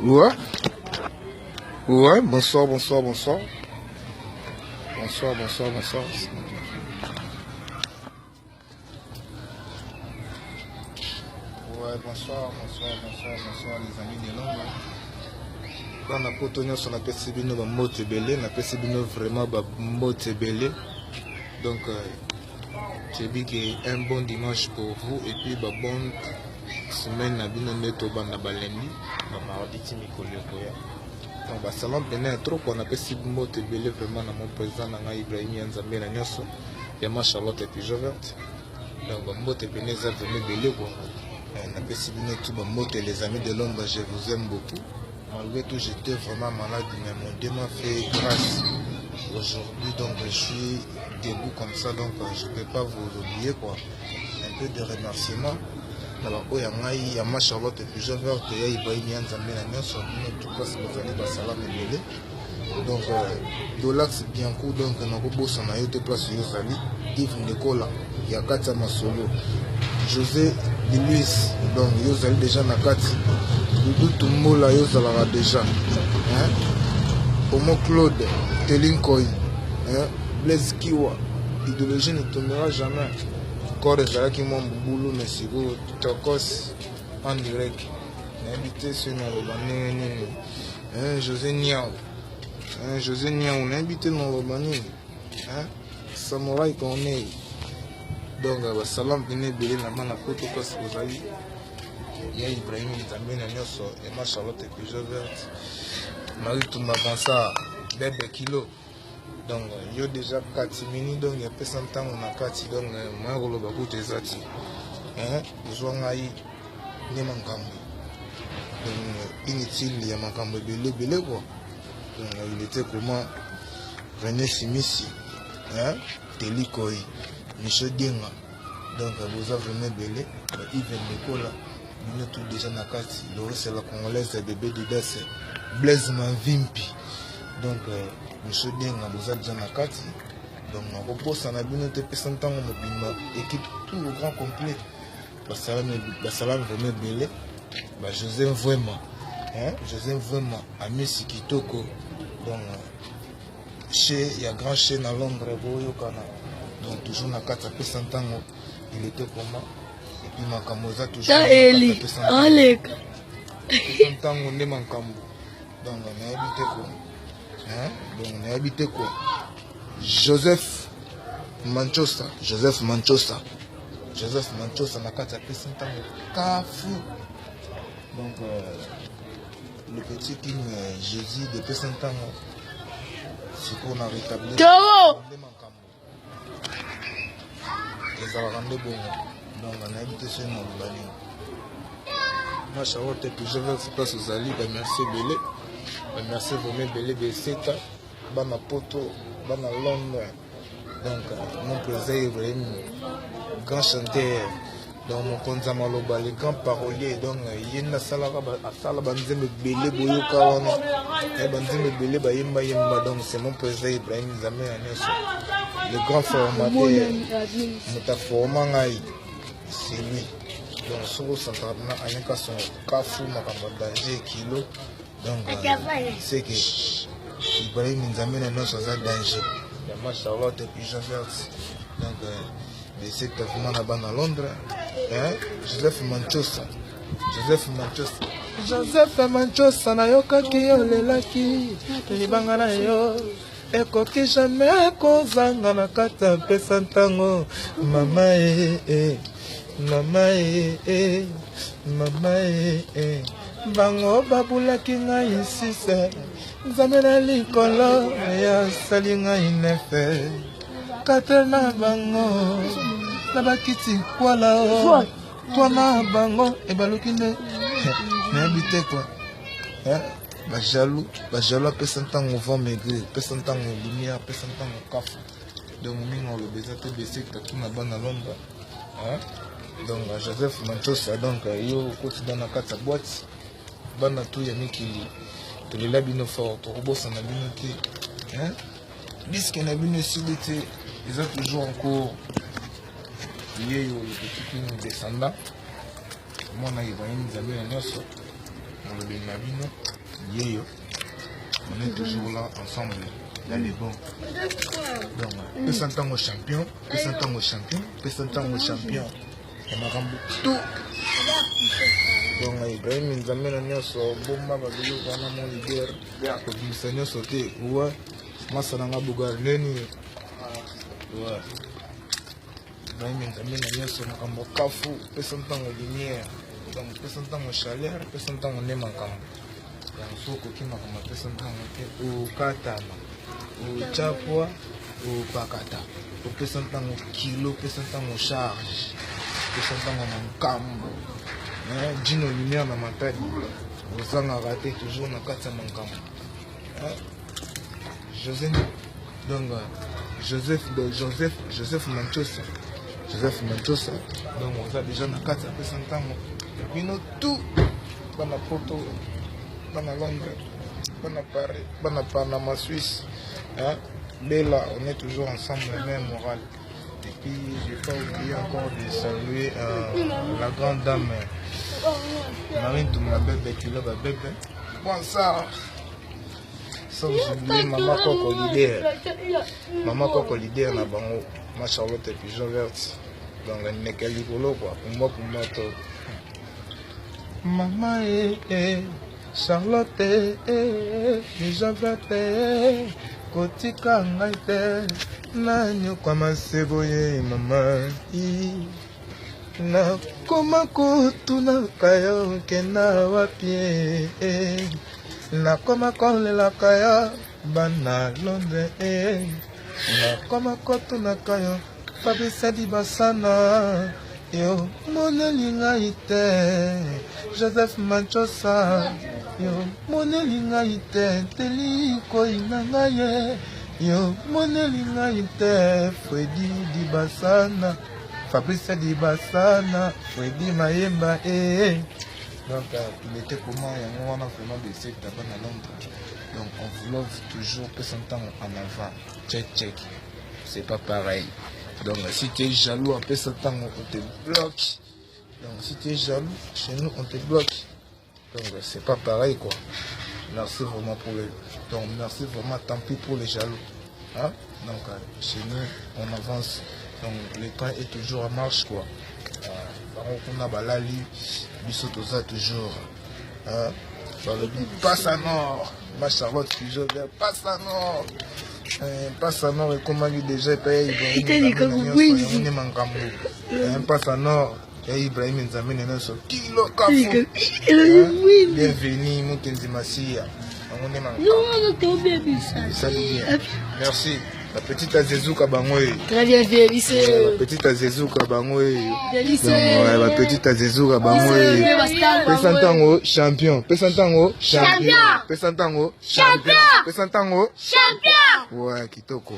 Ouais. Ouais, bonsoir, bonsoir, bonsoir. Bonsoir, bonsoir, bonsoir. Ouais, bonsoir, bonsoir, bonsoir, bonsoir les amis de l'ombre. Dans la potonio sur la PCB, nous avons belé, la PCB vraiment mote belé. Donc, j'ai dit que un bon dimanche pour vous et puis bonne semaine à bino neto banda balendi, mardi timikolo koya. Donc, salon benin trop on a PCB mote belé vraiment dans mon président Nanga Ibrahim Yanzambe na nyoso. Yama Charlotte et puis Joverte. Donc, mote benin ça venait belé quoi. On a PCB tout mote les amis de l'ombre, je vous aime beaucoup. Malgré tout, j'étais vraiment malade, mais mon Dieu m'a fait grâce. Aujourd'hui, donc, je suis debout comme ça, donc je ne peux pas vous oublier, quoi. Un peu de remerciements. Alors, il y a ma Charlotte et puis je vais te dire, il y a un sur tout cas, c'est vous allez passer là, mais donc, Dolax Bianco, donc, on a beau s'en aller de place Yosali, Yves Nicolas, il y a Katama Solo, José Luis, donc, Yosali déjà na Kati. Doudou Tumbola Yozalara déjà. Homo Claude, Telinkoy, Blaise Kiwa, idéologie ne tombera jamais. Encore des qui m'ont boulot, mais c'est beau, Tokos en direct. Invité sur le José Niao. José Niao, on a invité dans le bané. Samouraï qu'on est. Donc, salam, venez belé la main à côté, parce que vous avez. Il y a Ibrahim Nzambe na nyoso et ma Charlotte et puis Joverte Marie Touma Bansa bébé kilo donc yo déjà 4 minutes donc il y a personne temps on a 4 donc moi rolo ba kote zati zo ngai ne mankambo donc inutile ya mankambo belé quoi donc il était comment René Simisi Telikoi Michel Dienga donc vous avez vraiment belé Yves Nicolas. Nous tous déjà na kati c'est la congolaise bébé Didas Blaise Mavimpi donc monsieur Denga vous êtes déjà na kati donc on repose en abino te pesantant mobimba équipe tout le grand complet basalam vraiment belé Joseph vraiment Ami Sikitoko donc chez il y a grand chez na Londres boyo kana donc toujours na kati pesantant il était comment Makamoza toujours Eli Aleka tango ne mankambo donc on a habité quoi Joseph Manchosa na kata pesa tango kafu donc le petit king Jésus de pesa tango c'est qu'on a rétabli ne mankambo les arabes bon. Donc on a habité sur mon bani. Ma Charlotte et puis je vais vous passer aux alliés, merci Belé. Merci vraiment Belé Besseta, Bama Poto, Bama Londres. Donc mon président Ibrahim, grand chanteur, donc mon konzama loba, les grands paroliers, donc Yena Salaba, Asala Banzeme Belé Boyokawana, et Banzeme Belé Bayemba Yemba, donc c'est mon président Ibrahim Zamé Anesso, le grand formateur, Moutaformangaï. C'est lui. Donc, sur le centre, il y a son cafou, ma danger kilo. Donc, c'est que Ibrahim Nzambe n'a pas danger. Il y a ma Charlotte et puis Joverte. Donc, c'est que vraiment là-bas à Londres. Joseph Manchosa, na yoka ki yo lelaki. Libanga na yo. Ekoki jamais kozanga na kata pesa ntango. Mama bango babulaki ngai sise nzambe na likolo ya sali ngai nefe kate na bango na bakiti kwala twana bango ebaluki nde nayebite kwa bajalo apesa ntango vent maigre apesa ntango lumière apesa ntango kafu donc mingi olobeza te bese tatuna bana lomba donc Joseph Manchosa donc yo koti dans la carte boîte bana tout ya mikili to le labino fort to robosa na bino te disque na bino silité ils ont toujours en cours yeyo le petit king descendant mon Ibrahim Nzambe na nyoso le Benabino, Yeyo. On est toujours là ensemble. Il y a les bons. Donc, Pessantan au champion, Pessantan au champion, Pessantan au champion. On a remboursé tout. Donc, Ibrahim Nzambe na nyonso bomba babilo wana mon leader. Kobimisa nyonso te. Ouais. Masa nanga bugar neni. Ouais. Ibrahim Nzambe na nyonso makambo kafu, Pessantan au lumière. Donc, Pessantan au chaleur, Pessantan au nemakambo. Donc, soko ki makambo Pessantan au te au katama. Au chapwa, au pakata. Au Pessantan au kilo, Pessantan au charge. Pessantan au makambo. Dino lumière na matadi ozanga raté toujours na kati ya makambo Joseph Manchosa donc oza déjà na kati ya pesa ntango bino tout bana Porto bana Londres bana Paris bana Panama Suisse Bella on est toujours ensemble même morale. Et puis, je n'ai pas oublié encore de saluer la grande dame Marine Toumabebe qui l'a bébé. Bonsoir. Sans oublier Maman Coco Leader. Maman Coco Leader na bango. Ma Charlotte et Pigeon Verte. Donc, elle n'est qu'à l'icolo quoi. Pour moi, Maman Charlotte Pigeon Verte. Kotika ngai te nanyokwa maseboye mama nakoma kotunaka yo kenda wapi nakoma kolelaka yo bana Londres nakoma kotunaka yo Fabrice Basana yo moneli ngai te Joseph Manchosa yo moneli ngai te teli koina ngai yo moneli ngai te Freddy Dibasana Fabrice Dibasana Freddy Mayemba donc il était comment on a vraiment des à Londres donc on vlog toujours que son temps en avant check c'est pas pareil donc si tu es jaloux un peu ce temps on te bloque donc si tu es jaloux chez nous on te bloque donc c'est pas pareil quoi. Merci vraiment pour les. Donc merci vraiment, tant pis pour les jaloux. Hein? Donc chez nous on avance. Donc le train est toujours en marche quoi. On a balali, bisotosa toujours. Hein? Passe à nord. Ma Charlotte toujours passe à nord. Passe à nord et comment il déjà payé. Passe à nord. Ibrahim Nzambe na so kilo kafu. Bienvenue Mukenzi Masia. Merci. La petite Azezouka Bangoe. Très bien fait, lycée. La petite Azezouka Bangoe. La petite Azezouka Bangoe. Pesantango champion. Pesantango champion. Pesantango champion. Pesantango champion. Ouais, kitoko.